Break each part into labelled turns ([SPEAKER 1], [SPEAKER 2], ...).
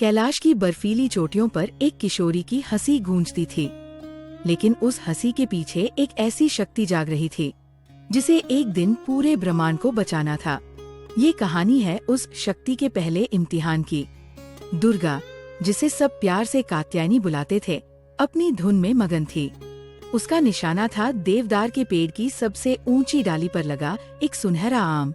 [SPEAKER 1] कैलाश की बर्फीली चोटियों पर एक किशोरी की हंसी गूंजती थी, लेकिन उस हंसी के पीछे एक ऐसी शक्ति जाग रही थी जिसे एक दिन पूरे ब्रह्मांड को बचाना था। ये कहानी है उस शक्ति के पहले इम्तिहान की। दुर्गा, जिसे सब प्यार से कात्यायनी बुलाते थे, अपनी धुन में मगन थी। उसका निशाना था देवदार के पेड़ की सबसे ऊंची डाली पर लगा एक सुनहरा आम।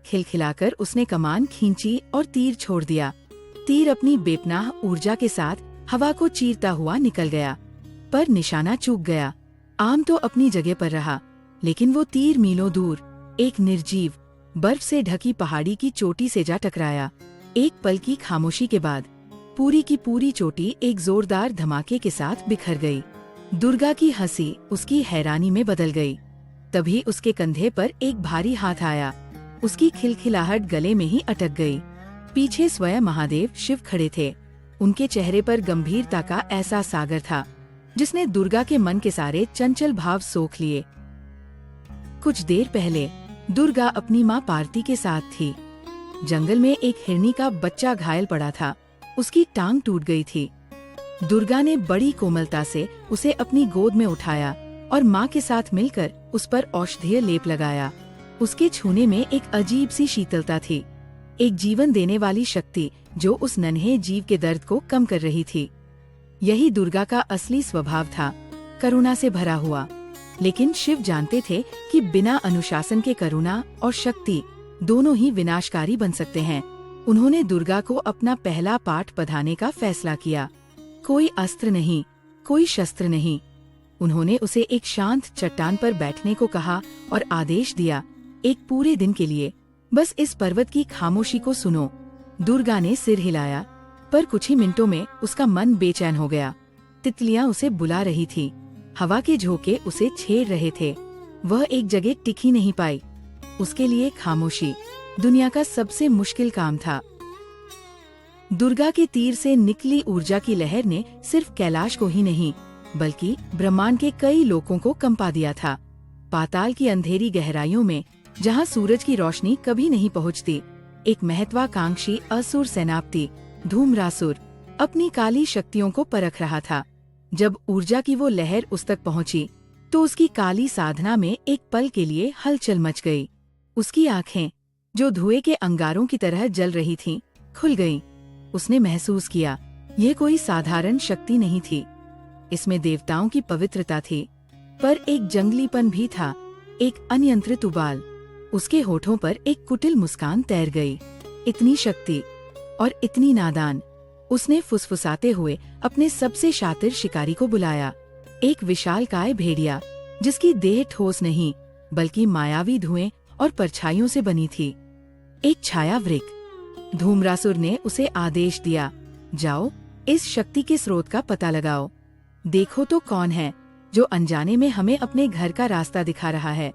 [SPEAKER 1] खिलखिलाकर उसने कमान खींची और तीर छोड़ दिया। तीर अपनी बेपनाह ऊर्जा के साथ हवा को चीरता हुआ निकल गया, पर निशाना चूक गया। आम तो अपनी जगह पर रहा, लेकिन वो तीर मीलों दूर एक निर्जीव बर्फ से ढकी पहाड़ी की चोटी से जा टकराया। एक पल की खामोशी के बाद पूरी की पूरी चोटी एक जोरदार धमाके के साथ बिखर गई। दुर्गा की हंसी उसकी हैरानी में बदल गई। तभी उसके कंधे पर एक भारी हाथ आया। उसकी खिलखिलाहट गले में ही अटक गई। पीछे स्वयं महादेव शिव खड़े थे। उनके चेहरे पर गंभीरता का ऐसा सागर था जिसने दुर्गा के मन के सारे चंचल भाव सोख लिए। कुछ देर पहले दुर्गा अपनी माँ पार्वती के साथ थी। जंगल में एक हिरनी का बच्चा घायल पड़ा था। उसकी टांग टूट गई थी। दुर्गा ने बड़ी कोमलता से उसे अपनी गोद में उठाया और माँ के साथ मिलकर उस पर औषधीय लेप लगाया। उसके छूने में एक अजीब सी शीतलता थी, एक जीवन देने वाली शक्ति जो उस नन्हे जीव के दर्द को कम कर रही थी। यही दुर्गा का असली स्वभाव था, करुणा से भरा हुआ। लेकिन शिव जानते थे कि बिना अनुशासन के करुणा और शक्ति दोनों ही विनाशकारी बन सकते हैं। उन्होंने दुर्गा को अपना पहला पाठ पढ़ाने का फैसला किया। कोई अस्त्र नहीं, कोई शस्त्र नहीं। उन्होंने उसे एक शांत चट्टान पर बैठने को कहा और आदेश दिया, एक पूरे दिन के लिए बस इस पर्वत की खामोशी को सुनो। दुर्गा ने सिर हिलाया, पर कुछ ही मिनटों में उसका मन बेचैन हो गया। तितलियां उसे बुला रही थी, हवा के झोंके उसे छेड़ रहे थे। वह एक जगह टिक ही नहीं पाई। उसके लिए खामोशी दुनिया का सबसे मुश्किल काम था। दुर्गा के तीर से निकली ऊर्जा की लहर ने सिर्फ कैलाश को ही नहीं, बल्कि ब्रह्मांड के कई लोगों को कंपा दिया था। पाताल की अंधेरी गहराइयों में, जहाँ सूरज की रोशनी कभी नहीं पहुँचती, एक महत्वाकांक्षी असुर सेनापति धूम्रासुर अपनी काली शक्तियों को परख रहा था। जब ऊर्जा की वो लहर उस तक पहुँची, तो उसकी काली साधना में एक पल के लिए हलचल मच गई। उसकी आंखें, जो धुएं के अंगारों की तरह जल रही थीं, खुल गईं। उसने महसूस किया, यह कोई साधारण शक्ति नहीं थी। इसमें देवताओं की पवित्रता थी, पर एक जंगलीपन भी था, एक अनियंत्रित उबाल। उसके होठों पर एक कुटिल मुस्कान तैर गई। इतनी शक्ति और इतनी नादान। उसने फुसफुसाते हुए अपने सबसे शातिर शिकारी को बुलाया, एक विशालकाय भेड़िया जिसकी देह ठोस नहीं बल्कि मायावी धुएं और परछाइयों से बनी थी, एक छाया वृक्ष। धूम्रासुर ने उसे आदेश दिया, जाओ इस शक्ति के स्रोत का पता लगाओ। देखो तो कौन है जो अनजाने में हमें अपने घर का रास्ता दिखा रहा है।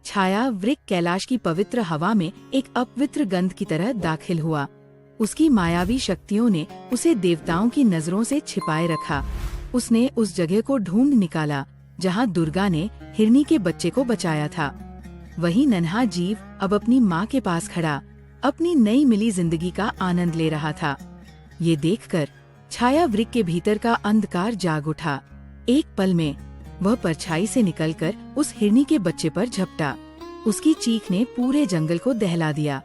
[SPEAKER 1] छाया वृक्ष कैलाश की पवित्र हवा में एक अपवित्र गंध की तरह दाखिल हुआ। उसकी मायावी शक्तियों ने उसे देवताओं की नजरों से छिपाए रखा। उसने उस जगह को ढूंढ निकाला जहां दुर्गा ने हिरनी के बच्चे को बचाया था। वही नन्हा जीव अब अपनी माँ के पास खड़ा, अपनी नई मिली जिंदगी का आनंद ले रहा था। ये देखकर छाया वृक्ष के भीतर का अंधकार जाग उठा। एक पल में वह परछाई से निकलकर उस हिरनी के बच्चे पर झपटा। उसकी चीख ने पूरे जंगल को दहला दिया।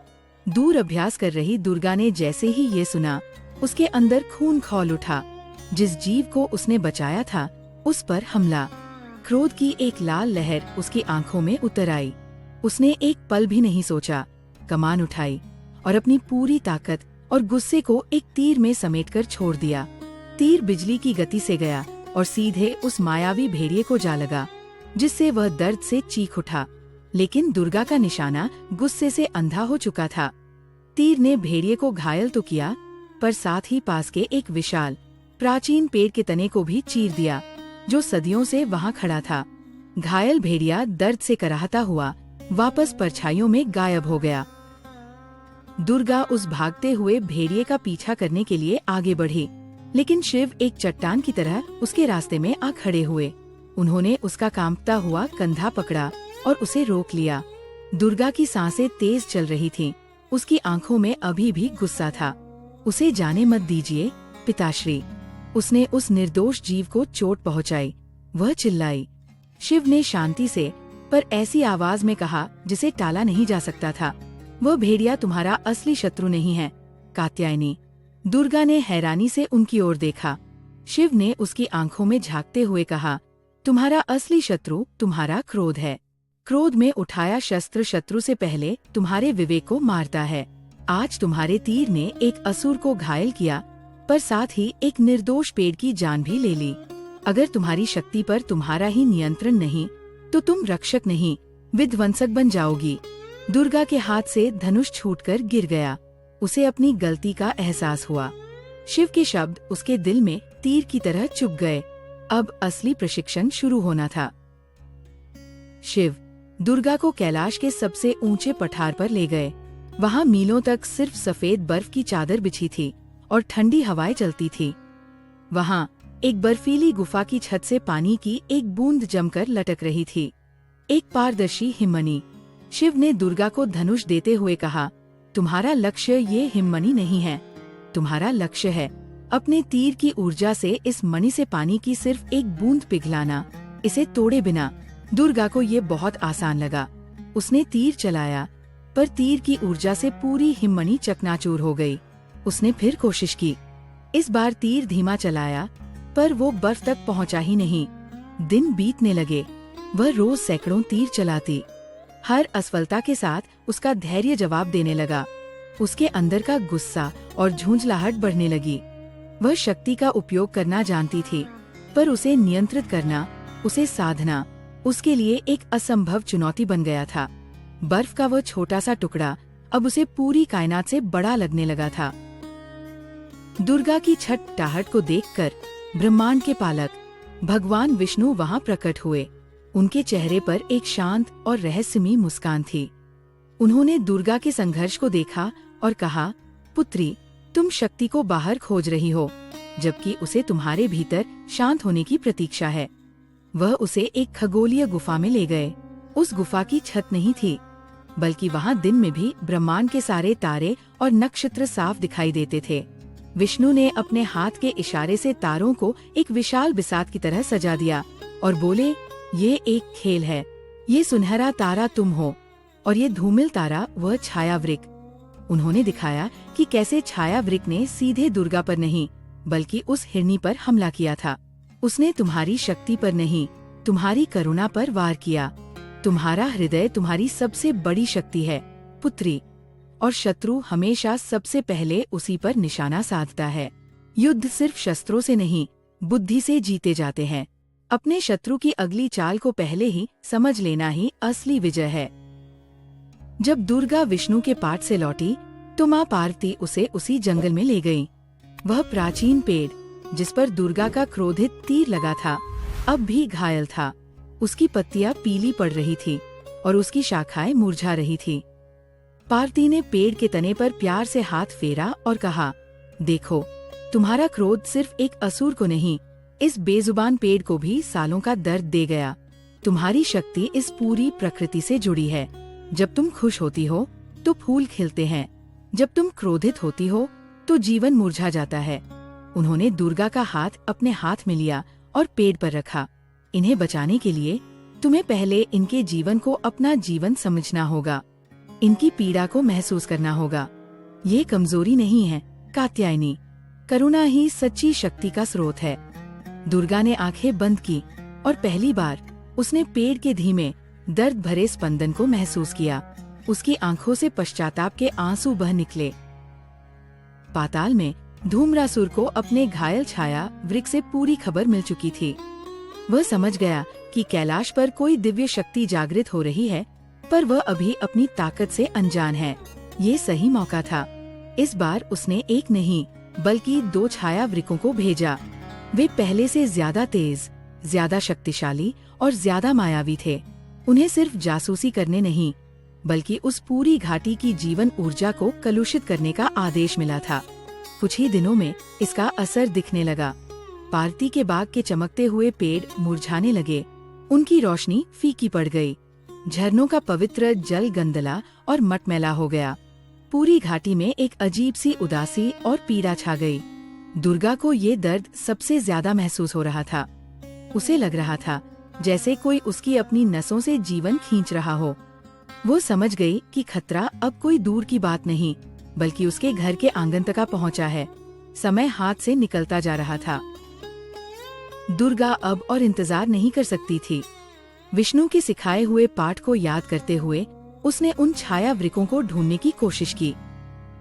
[SPEAKER 1] दूर अभ्यास कर रही दुर्गा ने जैसे ही ये सुना, उसके अंदर खून खौल उठा। जिस जीव को उसने बचाया था, उस पर हमला। क्रोध की एक लाल लहर उसकी आंखों में उतर आई। उसने एक पल भी नहीं सोचा, कमान उठाई और अपनी पूरी ताकत और गुस्से को एक तीर में समेटकर छोड़ दिया। तीर बिजली की गति से गया और सीधे उस मायावी भेड़िए को जा लगा, जिससे वह दर्द से चीख उठा। लेकिन दुर्गा का निशाना गुस्से से अंधा हो चुका था। तीर ने भेड़िए को घायल तो किया, पर साथ ही पास के एक विशाल प्राचीन पेड़ के तने को भी चीर दिया, जो सदियों से वहां खड़ा था। घायल भेड़िया दर्द से कराहता हुआ वापस परछाइयों में गायब हो गया। दुर्गा उस भागते हुए भेड़िए का पीछा करने के लिए आगे बढ़ी, लेकिन शिव एक चट्टान की तरह उसके रास्ते में आ खड़े हुए। उन्होंने उसका कांपता हुआ कंधा पकड़ा और उसे रोक लिया। दुर्गा की सांसें तेज चल रही थीं। उसकी आंखों में अभी भी गुस्सा था। उसे जाने मत दीजिए पिताश्री। उसने उस निर्दोष जीव को चोट पहुंचाई। वह चिल्लाई। शिव ने शांति से पर ऐसी आवाज में कहा जिसे टाला नहीं जा सकता था, वह भेड़िया तुम्हारा असली शत्रु नहीं है कात्यायनी। दुर्गा ने हैरानी से उनकी ओर देखा। शिव ने उसकी आंखों में झांकते हुए कहा, तुम्हारा असली शत्रु तुम्हारा क्रोध है। क्रोध में उठाया शस्त्र शत्रु से पहले तुम्हारे विवेक को मारता है। आज तुम्हारे तीर ने एक असुर को घायल किया, पर साथ ही एक निर्दोष पेड़ की जान भी ले ली। अगर तुम्हारी शक्ति पर तुम्हारा ही नियंत्रण नहीं तो तुम रक्षक नहीं, विध्वंसक बन जाओगी। दुर्गा के हाथ से धनुष छूटकर गिर गया। उसे अपनी गलती का एहसास हुआ। शिव के शब्द उसके दिल में तीर की तरह चुभ गए। अब असली प्रशिक्षण शुरू होना था। शिव दुर्गा को कैलाश के सबसे ऊंचे पठार पर ले गए। वहाँ मीलों तक सिर्फ सफेद बर्फ की चादर बिछी थी और ठंडी हवाएं चलती थी। वहाँ एक बर्फीली गुफा की छत से पानी की एक बूंद जमकर लटक रही थी, एक पारदर्शी हिममणि। शिव ने दुर्गा को धनुष देते हुए कहा, तुम्हारा लक्ष्य ये हिममणि नहीं है, तुम्हारा लक्ष्य है अपने तीर की ऊर्जा से इस मणि से पानी की सिर्फ एक बूंद पिघलाना, इसे तोड़े बिना। दुर्गा को ये बहुत आसान लगा। उसने तीर चलाया, पर तीर की ऊर्जा से पूरी हिममणि चकनाचूर हो गई। उसने फिर कोशिश की। इस बार तीर धीमा चलाया, पर वो बर्फ तक पहुंचा ही नहीं। दिन बीतने लगे। वह रोज सैकड़ों तीर चलाती। हर असफलता के साथ उसका धैर्य जवाब देने लगा। उसके अंदर का गुस्सा और झुंझलाहट बढ़ने लगी। वह शक्ति का उपयोग करना जानती थी, पर उसे नियंत्रित करना, उसे साधना, उसके लिए एक असंभव चुनौती बन गया था। बर्फ का वह छोटा सा टुकड़ा अब उसे पूरी कायनात से बड़ा लगने लगा था। दुर्गा की छटपटाहट को देखकर ब्रह्मांड के पालक भगवान विष्णु वहां प्रकट हुए। उनके चेहरे पर एक शांत और रहस्यमयी मुस्कान थी। उन्होंने दुर्गा के संघर्ष को देखा और कहा, पुत्री, तुम शक्ति को बाहर खोज रही हो, जबकि उसे तुम्हारे भीतर शांत होने की प्रतीक्षा है। वह उसे एक खगोलीय गुफा में ले गए। उस गुफा की छत नहीं थी, बल्कि वहाँ दिन में भी ब्रह्मांड के सारे तारे और नक्षत्र साफ दिखाई देते थे। विष्णु ने अपने हाथ के इशारे से तारों को एक विशाल बिसात की तरह सजा दिया और बोले, ये एक खेल है। ये सुनहरा तारा तुम हो और ये धूमिल तारा वह छायावृक। उन्होंने दिखाया कि कैसे छायावृक ने सीधे दुर्गा पर नहीं, बल्कि उस हिरनी पर हमला किया था। उसने तुम्हारी शक्ति पर नहीं, तुम्हारी करुणा पर वार किया। तुम्हारा हृदय तुम्हारी सबसे बड़ी शक्ति है पुत्री, और शत्रु हमेशा सबसे पहले उसी पर निशाना साधता है। युद्ध सिर्फ शस्त्रों से नहीं, बुद्धि से जीते जाते हैं। अपने शत्रु की अगली चाल को पहले ही समझ लेना ही असली विजय है। जब दुर्गा विष्णु के पाठ से लौटी तो माँ पार्वती उसे उसी जंगल में ले गई। वह प्राचीन पेड़ जिस पर दुर्गा का क्रोधित तीर लगा था, अब भी घायल था। उसकी पत्तियां पीली पड़ रही थी और उसकी शाखाएं मुरझा रही थी। पार्वती ने पेड़ के तने पर प्यार से हाथ फेरा और कहा, देखो, तुम्हारा क्रोध सिर्फ एक असुर को नहीं, इस बेजुबान पेड़ को भी सालों का दर्द दे गया। तुम्हारी शक्ति इस पूरी प्रकृति से जुड़ी है। जब तुम खुश होती हो तो फूल खिलते हैं, जब तुम क्रोधित होती हो तो जीवन मुरझा जाता है। उन्होंने दुर्गा का हाथ अपने हाथ में लिया और पेड़ पर रखा। इन्हें बचाने के लिए तुम्हें पहले इनके जीवन को अपना जीवन समझना होगा, इनकी पीड़ा को महसूस करना होगा। ये कमजोरी नहीं है कात्यायनी, करुणा ही सच्ची शक्ति का स्रोत है। दुर्गा ने आंखें बंद की और पहली बार उसने पेड़ के धीमे दर्द भरे स्पंदन को महसूस किया। उसकी आंखों से पश्चाताप के आंसू बह निकले। पाताल में धूम्रासुर को अपने घायल छाया वृक्ष से पूरी खबर मिल चुकी थी। वह समझ गया कि कैलाश पर कोई दिव्य शक्ति जागृत हो रही है, पर वह अभी अपनी ताकत से अनजान है। ये सही मौका था। इस बार उसने एक नहीं बल्कि 2 छाया वृक्षों को भेजा। वे पहले से ज्यादा तेज, ज्यादा शक्तिशाली और ज्यादा मायावी थे। उन्हें सिर्फ जासूसी करने नहीं, बल्कि उस पूरी घाटी की जीवन ऊर्जा को कलुषित करने का आदेश मिला था। कुछ ही दिनों में इसका असर दिखने लगा। पार्वती के बाग के चमकते हुए पेड़ मुरझाने लगे, उनकी रोशनी फीकी पड़ गई। झरनों का पवित्र जल गंदला और मटमैला हो गया। पूरी घाटी में एक अजीब सी उदासी और पीड़ा छा गई। दुर्गा को ये दर्द सबसे ज्यादा महसूस हो रहा था। उसे लग रहा था जैसे कोई उसकी अपनी नसों से जीवन खींच रहा हो। वो समझ गई कि खतरा अब कोई दूर की बात नहीं, बल्कि उसके घर के आंगन तक पहुंचा है। समय हाथ से निकलता जा रहा था। दुर्गा अब और इंतजार नहीं कर सकती थी। विष्णु के सिखाए हुए पाठ को याद करते हुए उसने उन छाया वृकों को ढूंढने की कोशिश की।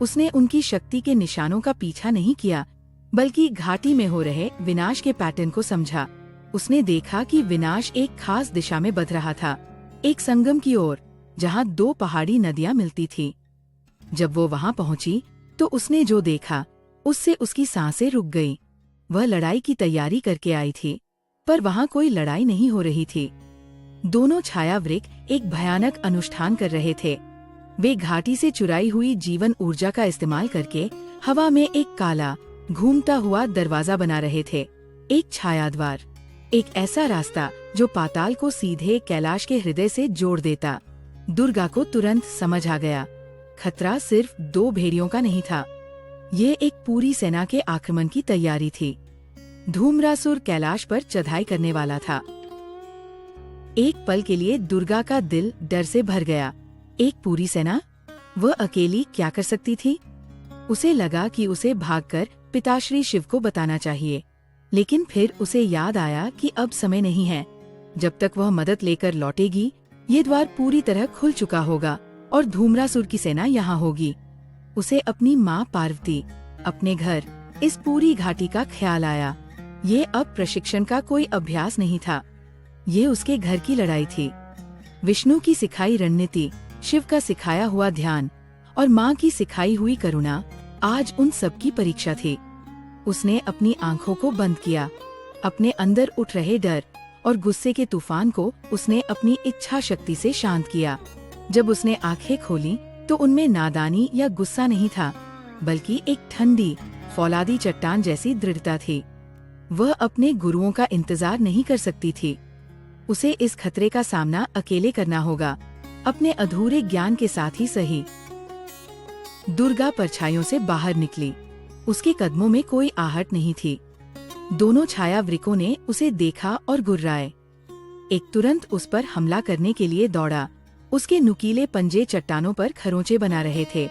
[SPEAKER 1] उसने उनकी शक्ति के निशानों का पीछा नहीं किया, बल्कि घाटी में हो रहे विनाश के पैटर्न को समझा। उसने देखा कि विनाश एक खास दिशा में बध रहा था, एक संगम की ओर, जहाँ दो पहाड़ी नदियाँ मिलती थी। जब वो वहाँ पहुँची तो उसने जो देखा उससे उसकी सांसें रुक गई। वह लड़ाई की तैयारी करके आई थी, पर वहाँ कोई लड़ाई नहीं हो रही थी। दोनों छायावृक एक भयानक अनुष्ठान कर रहे थे। वे घाटी से चुराई हुई जीवन ऊर्जा का इस्तेमाल करके हवा में एक काला घूमता हुआ दरवाजा बना रहे थे। एक छायाद्वार, एक ऐसा रास्ता जो पाताल को सीधे कैलाश के हृदय से जोड़ देता। दुर्गा को तुरंत समझ आ गया, खतरा सिर्फ दो भेड़ियों का नहीं था, ये एक पूरी सेना के आक्रमण की तैयारी थी। धूम्रासुर कैलाश पर चढ़ाई करने वाला था। एक पल के लिए दुर्गा का दिल डर से भर गया। एक पूरी सेना? वह अकेली क्या कर सकती थी? उसे लगा कि उसे भागकर पिताश्री शिव को बताना चाहिए, लेकिन फिर उसे याद आया कि अब समय नहीं है। जब तक वह मदद लेकर लौटेगी, ये द्वार पूरी तरह खुल चुका होगा और धूम्रासुर की सेना यहाँ होगी। उसे अपनी माँ पार्वती, अपने घर, इस पूरी घाटी का ख्याल आया। ये अब प्रशिक्षण का कोई अभ्यास नहीं था, ये उसके घर की लड़ाई थी। विष्णु की सिखाई रणनीति, शिव का सिखाया हुआ ध्यान और माँ की सिखाई हुई करुणा आज उन सब की परीक्षा थी। उसने अपनी आंखों को बंद किया। अपने अंदर उठ रहे डर और गुस्से के तूफान को उसने अपनी इच्छा शक्ति से शांत किया। जब उसने आंखें खोली तो उनमें नादानी या गुस्सा नहीं था, बल्कि एक ठंडी फौलादी चट्टान जैसी दृढ़ता थी। वह अपने गुरुओं का इंतजार नहीं कर सकती थी। उसे इस खतरे का सामना अकेले करना होगा, अपने अधूरे ज्ञान के साथ ही सही। दुर्गा परछाइयों से बाहर निकली। उसके कदमों में कोई आहट नहीं थी। दोनों छायावृकों ने उसे देखा और गुर्राए। एक तुरंत उस पर हमला करने के लिए दौड़ा। उसके नुकीले पंजे चट्टानों पर खरोंचे बना रहे थे,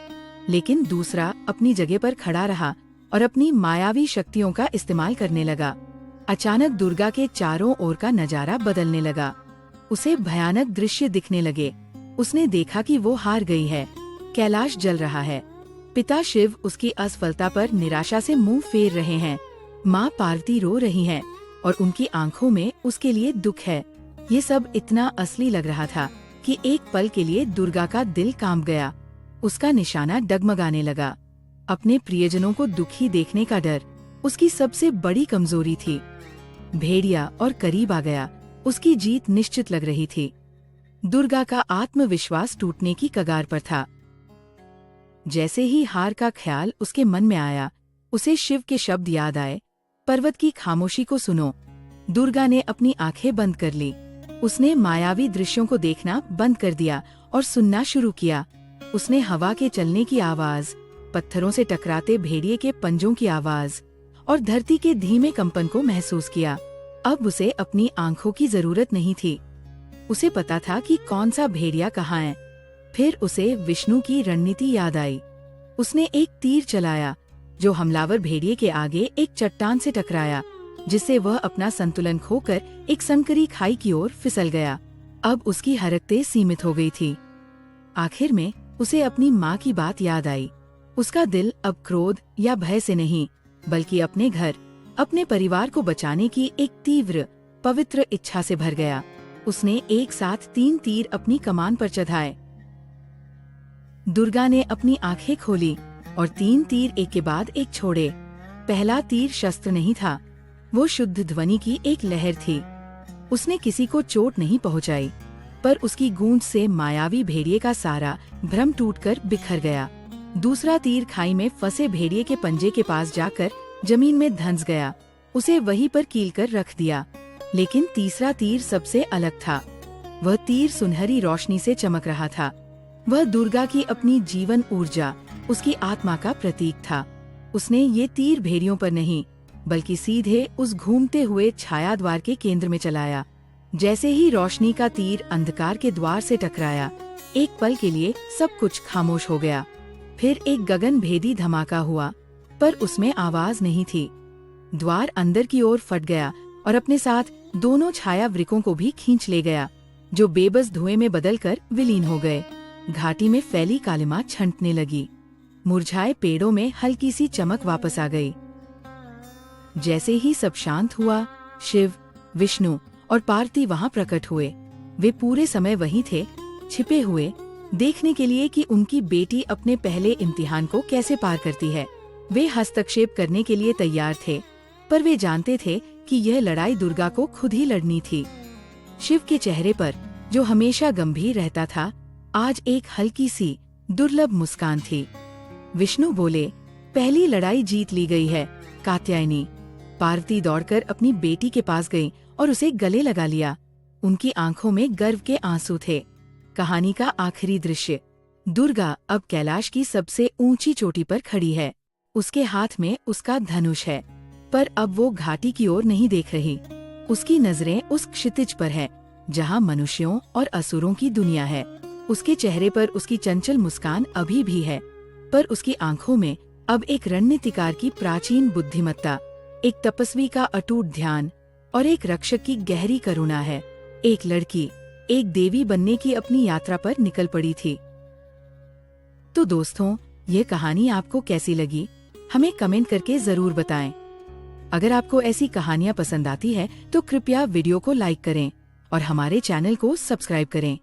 [SPEAKER 1] लेकिन दूसरा अपनी जगह पर खड़ा रहा और अपनी मायावी शक्तियों का इस्तेमाल करने लगा। अचानक दुर्गा के चारों ओर का नजारा बदलने लगा। उसे भयानक दृश्य दिखने लगे। उसने देखा कि वो हार गई है। कैलाश जल रहा है। पिता शिव उसकी असफलता पर निराशा से मुंह फेर रहे हैं। माँ पार्वती रो रही हैं और उनकी आंखों में उसके लिए दुख है। ये सब इतना असली लग रहा था कि एक पल के लिए दुर्गा का दिल कांप गया। उसका निशाना डगमगाने लगा। अपने प्रियजनों को दुखी देखने का डर उसकी सबसे बड़ी कमजोरी थी। भेड़िया और करीब आ गया। उसकी जीत निश्चित लग रही थी। दुर्गा का आत्मविश्वास टूटने की कगार पर था। जैसे ही हार का ख्याल उसके मन में आया, उसे शिव के शब्द याद आए, पर्वत की खामोशी को सुनो। दुर्गा ने अपनी आंखें बंद कर ली। उसने मायावी दृश्यों को देखना बंद कर दिया और सुनना शुरू किया। उसने हवा के चलने की आवाज, पत्थरों से टकराते भेड़िए के पंजों की आवाज और धरती के धीमे कंपन को महसूस किया। अब उसे अपनी आंखों की जरूरत नहीं थी। उसे पता था कि कौन सा भेड़िया कहाँ है। फिर उसे विष्णु की रणनीति याद आई। उसने एक तीर चलाया जो हमलावर भेड़िए के आगे एक चट्टान से टकराया, जिससे वह अपना संतुलन खोकर एक संकरी खाई की ओर फिसल गया। अब उसकी हरकतें सीमित हो गई थी। आखिर में उसे अपनी माँ की बात याद आई। उसका दिल अब क्रोध या भय से नहीं, बल्कि अपने घर, अपने परिवार को बचाने की एक तीव्र, पवित्र इच्छा से भर गया। उसने एक साथ 3 तीर अपनी कमान पर चढ़ाए। दुर्गा ने अपनी आंखें खोली और 3 तीर एक के बाद एक छोड़े। पहला तीर शस्त्र नहीं था, वो शुद्ध ध्वनि की एक लहर थी। उसने किसी को चोट नहीं पहुंचाई, पर उसकी गूंज से मायावी भेड़िए का सारा भ्रम टूटकर बिखर गया। दूसरा तीर खाई में फंसे भेड़िए के पंजे के पास जाकर जमीन में धंस गया। उसे वहीं पर कीलकर रख दिया। लेकिन तीसरा तीर सबसे अलग था। वह तीर सुनहरी रोशनी से चमक रहा था। वह दुर्गा की अपनी जीवन ऊर्जा, उसकी आत्मा का प्रतीक था। उसने ये तीर भेड़ियों पर नहीं बल्कि सीधे उस घूमते हुए छाया द्वार के केंद्र में चलाया। जैसे ही रोशनी का तीर अंधकार के द्वार से टकराया, एक पल के लिए सब कुछ खामोश हो गया। फिर एक गगन भेदी धमाका हुआ, पर उसमें आवाज नहीं थी। द्वार अंदर की ओर फट गया और अपने साथ दोनों छाया वृकों को भी खींच ले गया, जो बेबस धुएं में बदलकर विलीन हो गए। घाटी में फैली कालिमा छंटने लगी। मुरझाए पेड़ों में हल्की सी चमक वापस आ गई। जैसे ही सब शांत हुआ, शिव, विष्णु और पार्वती वहां प्रकट हुए। वे पूरे समय वहीं थे, छिपे हुए, देखने के लिए कि उनकी बेटी अपने पहले इम्तिहान को कैसे पार करती है। वे हस्तक्षेप करने के लिए तैयार थे, पर वे जानते थे कि यह लड़ाई दुर्गा को खुद ही लड़नी थी। शिव के चेहरे पर, जो हमेशा गंभीर रहता था, आज एक हल्की सी दुर्लभ मुस्कान थी। विष्णु बोले, पहली लड़ाई जीत ली गई है कात्यायनी। पार्वती दौड़कर अपनी बेटी के पास गई और उसे गले लगा लिया। उनकी आंखों में गर्व के आंसू थे। कहानी का आखिरी दृश्य। दुर्गा अब कैलाश की सबसे ऊंची चोटी पर खड़ी है। उसके हाथ में उसका धनुष है, पर अब वो घाटी की ओर नहीं देख रही। उसकी नजरें उस क्षितिज पर है, जहां मनुष्यों और असुरों की दुनिया है। उसके चेहरे पर उसकी चंचल मुस्कान अभी भी है, पर उसकी आंखों में अब एक रणनीतिकार की प्राचीन बुद्धिमत्ता, एक तपस्वी का अटूट ध्यान और एक रक्षक की गहरी करुणा है। एक लड़की एक देवी बनने की अपनी यात्रा पर निकल पड़ी थी। तो दोस्तों, ये कहानी आपको कैसी लगी, हमें कमेंट करके जरूर बताएं। अगर आपको ऐसी कहानियाँ पसंद आती है तो कृपया वीडियो को लाइक करें और हमारे चैनल को सब्सक्राइब करें।